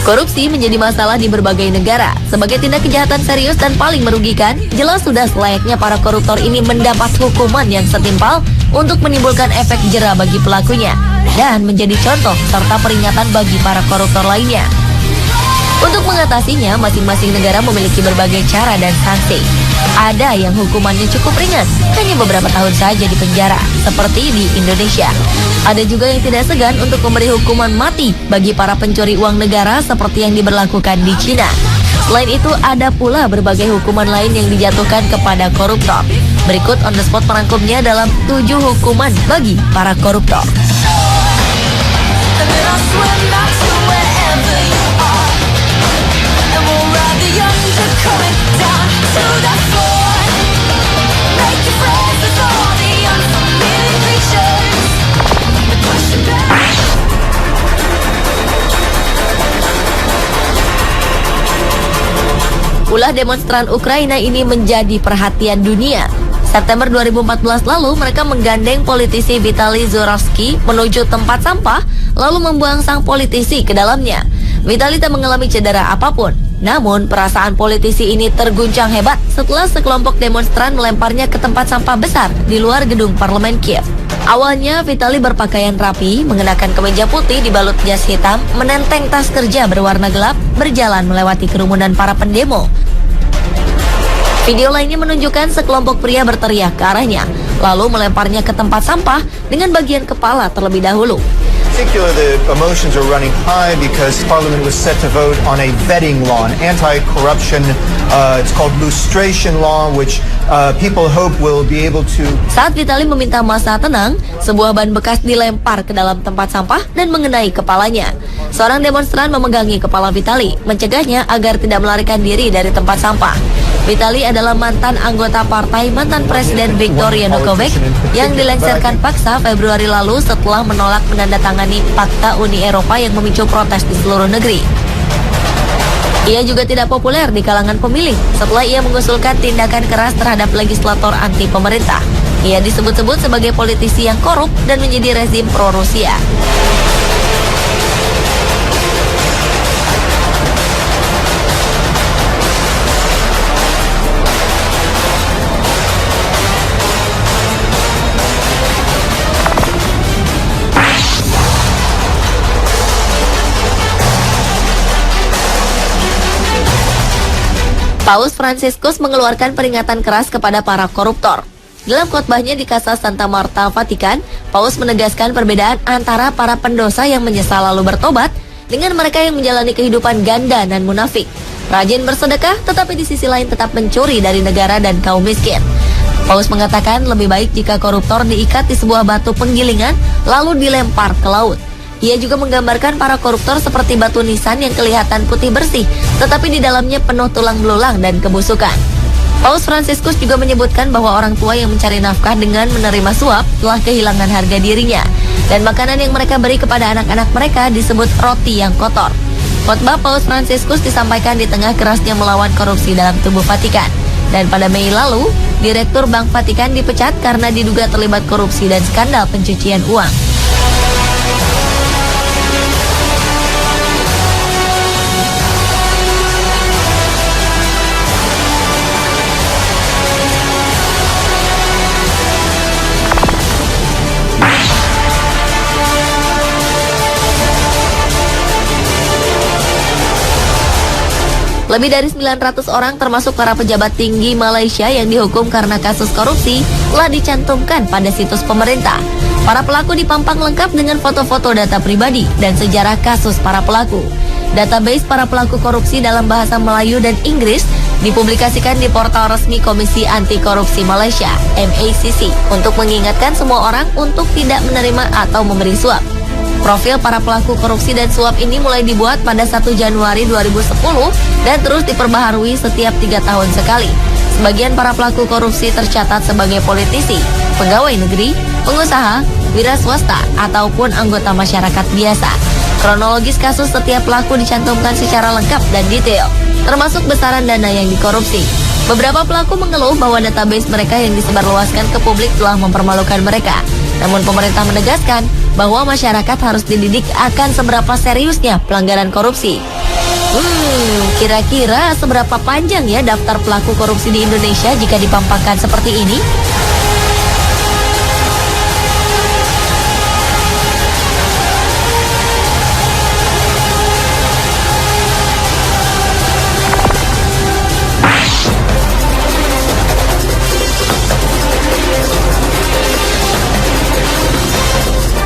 Korupsi menjadi masalah di berbagai negara. Sebagai tindak kejahatan serius dan paling merugikan, jelas sudah selayaknya para koruptor ini mendapat hukuman yang setimpal untuk menimbulkan efek jera bagi pelakunya dan menjadi contoh serta peringatan bagi para koruptor lainnya. Untuk mengatasinya, masing-masing negara memiliki berbagai cara dan sanksi. Ada yang hukumannya cukup ringan, hanya beberapa tahun saja di penjara, seperti di Indonesia. Ada juga yang tidak segan untuk memberi hukuman mati bagi para pencuri uang negara seperti yang diberlakukan di Cina. Selain itu, ada pula berbagai hukuman lain yang dijatuhkan kepada koruptor. Berikut on the spot merangkumnya dalam 7 hukuman bagi para koruptor. Ulah demonstran Ukraina ini menjadi perhatian dunia. September 2014 lalu, mereka menggandeng politisi Vitaly Zurovsky menuju tempat sampah, lalu membuang sang politisi ke dalamnya. Vitaly tak mengalami cedera apapun. Namun, perasaan politisi ini terguncang hebat setelah sekelompok demonstran melemparnya ke tempat sampah besar di luar gedung parlemen Kiev. Awalnya, Vitaly berpakaian rapi, mengenakan kemeja putih dibalut jas hitam, menenteng tas kerja berwarna gelap, berjalan melewati kerumunan para pendemo. Video lainnya menunjukkan sekelompok pria berteriak ke arahnya, lalu melemparnya ke tempat sampah dengan bagian kepala terlebih dahulu. The emotions are running high because Parliament was set to vote on a vetting law, an anti-corruption, it's called lustration law, which people hope will be able to. Saat Vitaly meminta massa tenang, sebuah ban bekas dilempar ke dalam tempat sampah dan mengenai kepalanya. Seorang demonstran memegangi kepala Vitaly, mencegahnya agar tidak melarikan diri dari tempat sampah. Vitaly adalah mantan anggota partai mantan Presiden Viktor Yanukovych yang dilengsarkan paksa Februari lalu setelah menolak menandatangani Fakta Uni Eropa yang memicu protes di seluruh negeri. Ia juga tidak populer di kalangan pemilih setelah ia mengusulkan tindakan keras terhadap legislator anti pemerintah. Ia disebut-sebut sebagai politisi yang korup dan menjadi rezim pro-Rusia. Paus Fransiskus mengeluarkan peringatan keras kepada para koruptor. Dalam khotbahnya di Casa Santa Marta, Vatikan, Paus menegaskan perbedaan antara para pendosa yang menyesal lalu bertobat dengan mereka yang menjalani kehidupan ganda dan munafik. Rajin bersedekah, tetapi di sisi lain tetap mencuri dari negara dan kaum miskin. Paus mengatakan lebih baik jika koruptor diikat di sebuah batu penggilingan lalu dilempar ke laut. Ia juga menggambarkan para koruptor seperti batu nisan yang kelihatan putih bersih, tetapi di dalamnya penuh tulang belulang dan kebusukan. Paus Fransiskus juga menyebutkan bahwa orang tua yang mencari nafkah dengan menerima suap telah kehilangan harga dirinya, dan makanan yang mereka beri kepada anak-anak mereka disebut roti yang kotor. Khotbah Paus Fransiskus disampaikan di tengah kerasnya melawan korupsi dalam tubuh Vatikan. Dan pada Mei lalu, Direktur Bank Vatikan dipecat karena diduga terlibat korupsi dan skandal pencucian uang. Lebih dari 900 orang termasuk para pejabat tinggi Malaysia yang dihukum karena kasus korupsi telah dicantumkan pada situs pemerintah. Para pelaku dipampang lengkap dengan foto-foto data pribadi dan sejarah kasus para pelaku. Database para pelaku korupsi dalam bahasa Melayu dan Inggris dipublikasikan di portal resmi Komisi Anti Korupsi Malaysia, MACC, untuk mengingatkan semua orang untuk tidak menerima atau memberi suap. Profil para pelaku korupsi dan suap ini mulai dibuat pada 1 Januari 2010 dan terus diperbaharui setiap 3 tahun sekali. Sebagian para pelaku korupsi tercatat sebagai politisi, pegawai negeri, pengusaha, wira swasta, ataupun anggota masyarakat biasa. Kronologis kasus setiap pelaku dicantumkan secara lengkap dan detail, termasuk besaran dana yang dikorupsi. Beberapa pelaku mengeluh bahwa database mereka yang disebarluaskan ke publik telah mempermalukan mereka. Namun pemerintah menegaskan bahwa masyarakat harus dididik akan seberapa seriusnya pelanggaran korupsi. Kira-kira seberapa panjang ya daftar pelaku korupsi di Indonesia jika dipampangkan seperti ini?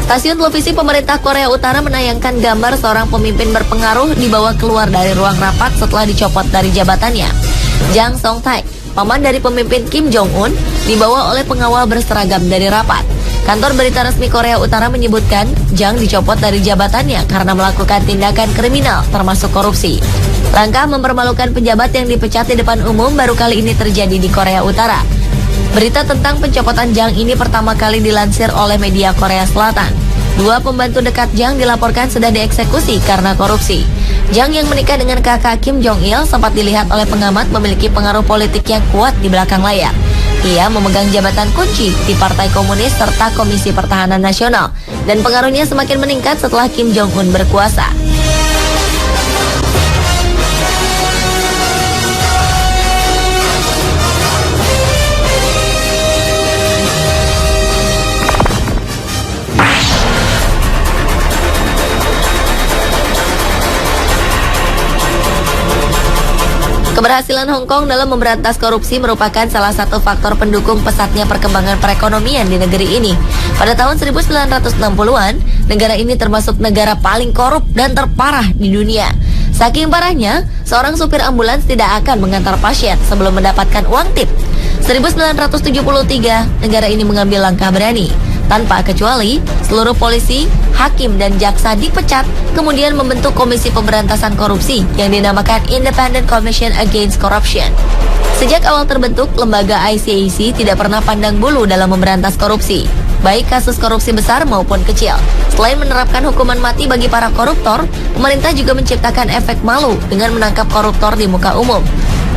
Stasiun televisi pemerintah Korea Utara menayangkan gambar seorang pemimpin berpengaruh dibawa keluar dari ruang rapat setelah dicopot dari jabatannya. Jang Song-taek, paman dari pemimpin Kim Jong-un, dibawa oleh pengawal berseragam dari rapat. Kantor berita resmi Korea Utara menyebutkan Jang dicopot dari jabatannya karena melakukan tindakan kriminal termasuk korupsi. Langkah mempermalukan pejabat yang dipecat di depan umum baru kali ini terjadi di Korea Utara. Berita tentang pencopotan Jang ini pertama kali dilansir oleh media Korea Selatan. 2 pembantu dekat Jang dilaporkan sudah dieksekusi karena korupsi. Jang yang menikah dengan kakak Kim Jong-il sempat dilihat oleh pengamat memiliki pengaruh politik yang kuat di belakang layar. Ia memegang jabatan kunci di Partai Komunis serta Komisi Pertahanan Nasional, dan pengaruhnya semakin meningkat setelah Kim Jong-un berkuasa. Keberhasilan Hong Kong dalam memberantas korupsi merupakan salah satu faktor pendukung pesatnya perkembangan perekonomian di negeri ini. Pada tahun 1960-an, negara ini termasuk negara paling korup dan terparah di dunia. Saking parahnya, seorang supir ambulans tidak akan mengantar pasien sebelum mendapatkan uang tip. 1973, negara ini mengambil langkah berani. Tanpa kecuali, seluruh polisi, hakim, dan jaksa dipecat, kemudian membentuk Komisi Pemberantasan Korupsi yang dinamakan Independent Commission Against Corruption. Sejak awal terbentuk, lembaga ICAC tidak pernah pandang bulu dalam memberantas korupsi, baik kasus korupsi besar maupun kecil. Selain menerapkan hukuman mati bagi para koruptor, pemerintah juga menciptakan efek malu dengan menangkap koruptor di muka umum.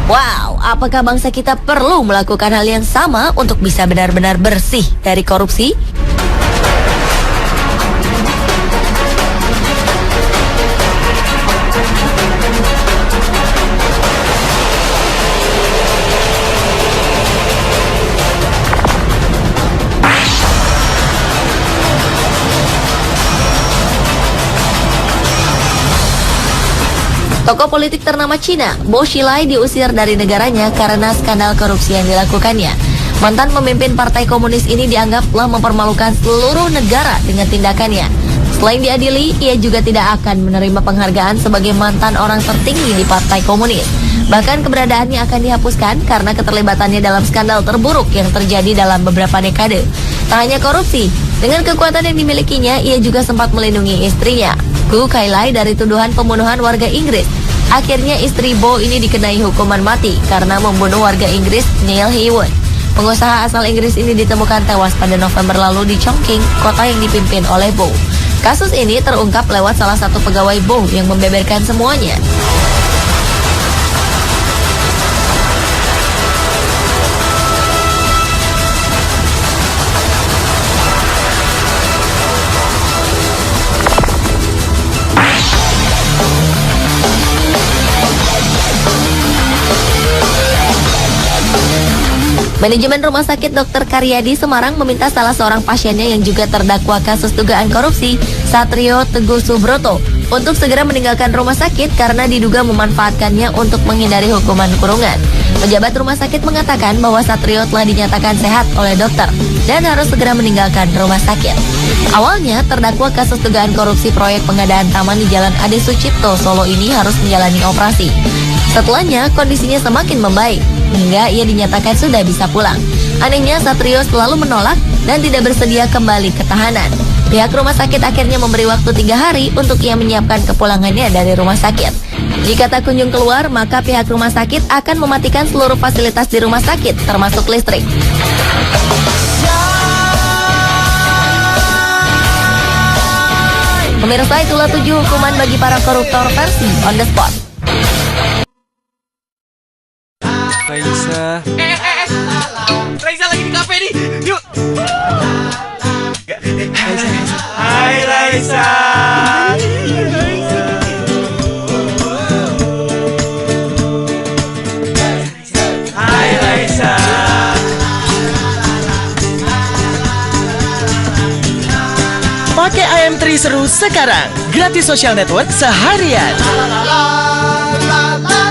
Wow, apakah bangsa kita perlu melakukan hal yang sama untuk bisa benar-benar bersih dari korupsi? Tokoh politik ternama Cina, Bo Xilai, diusir dari negaranya karena skandal korupsi yang dilakukannya. Mantan pemimpin Partai Komunis ini dianggap telah mempermalukan seluruh negara dengan tindakannya. Selain diadili, ia juga tidak akan menerima penghargaan sebagai mantan orang tertinggi di Partai Komunis. Bahkan keberadaannya akan dihapuskan karena keterlibatannya dalam skandal terburuk yang terjadi dalam beberapa dekade. Tak hanya korupsi, dengan kekuatan yang dimilikinya, ia juga sempat melindungi istrinya, Gu Kailai, dari tuduhan pembunuhan warga Inggris. Akhirnya istri Bo ini dikenai hukuman mati karena membunuh warga Inggris Neil Heywood. Pengusaha asal Inggris ini ditemukan tewas pada November lalu di Chongqing, kota yang dipimpin oleh Bo. Kasus ini terungkap lewat salah satu pegawai Bo yang membeberkan semuanya. Manajemen Rumah Sakit Dr. Karyadi Semarang meminta salah seorang pasiennya yang juga terdakwa kasus dugaan korupsi, Satrio Teguh Subroto, untuk segera meninggalkan rumah sakit karena diduga memanfaatkannya untuk menghindari hukuman kurungan. Pejabat rumah sakit mengatakan bahwa Satrio telah dinyatakan sehat oleh dokter dan harus segera meninggalkan rumah sakit. Awalnya, terdakwa kasus dugaan korupsi proyek pengadaan taman di Jalan Ade Sucipto, Solo ini harus menjalani operasi. Setelahnya, kondisinya semakin membaik, hingga ia dinyatakan sudah bisa pulang. Anehnya, Satrio selalu menolak dan tidak bersedia kembali ke tahanan. Pihak rumah sakit akhirnya memberi waktu 3 hari untuk ia menyiapkan kepulangannya dari rumah sakit. Jika tak kunjung keluar, maka pihak rumah sakit akan mematikan seluruh fasilitas di rumah sakit, termasuk listrik. Pemirsa, itulah 7 hukuman bagi para koruptor versi On The Spot. Raisa. Raisa lagi di kafe nih. Yuk. Raisa. Hai Raisa. Pakai IM3 seru sekarang. Gratis social network seharian. La la la la la.